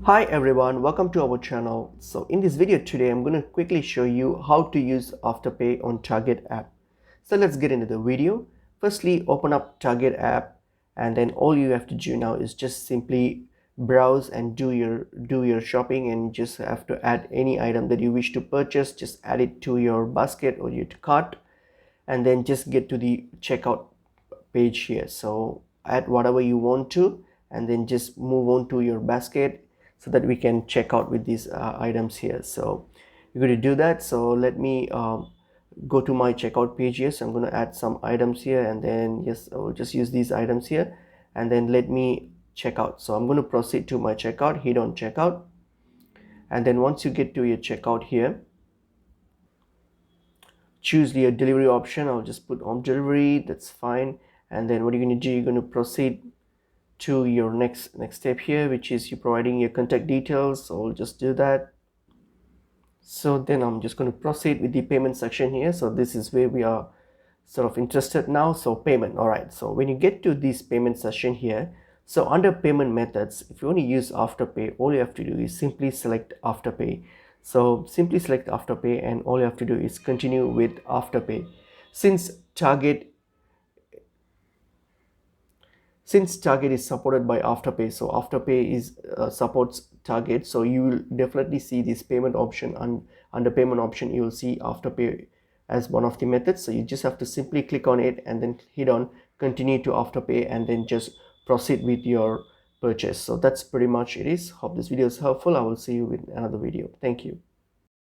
Hi everyone, welcome to our channel. So in this video today, I'm going to quickly show you how to use Afterpay on Target app. So let's get into the video. Firstly, open up Target app, and then all you have to do now is just simply browse and do your shopping, and you just have to add any item that you wish to purchase. Just add it to your basket or your cart, and then just get to the checkout page here. So add whatever you want to, and then just move on to your basket so that we can check out with these items here. So you're going to do that. So let me go to my checkout page here. So I'm going to add some items here, and then yes, I'll just use these items here, and then let me check out. So I'm going to proceed to my checkout, hit on checkout, and then once you get to your checkout here, choose the delivery option. I'll just put home delivery, that's fine. And then what you're going to do, you're going to proceed to your next step here, which is you providing your contact details. So I'll just do that. So then I'm just going to proceed with the payment section here. So this is where we are sort of interested now. So payment. All right, so when you get to this payment section here, so under payment methods, if you want to use Afterpay, all you have to do is simply select Afterpay. So simply select Afterpay, and all you have to do is continue with Afterpay. Since Target is supported by Afterpay, so Afterpay is supports Target, so you will definitely see this payment option, and under payment option you will see Afterpay as one of the methods. So you just have to simply click on it and then hit on continue to Afterpay, and then just proceed with your purchase. So that's pretty much it is. Hope this video is helpful. I will see you with another video. Thank you.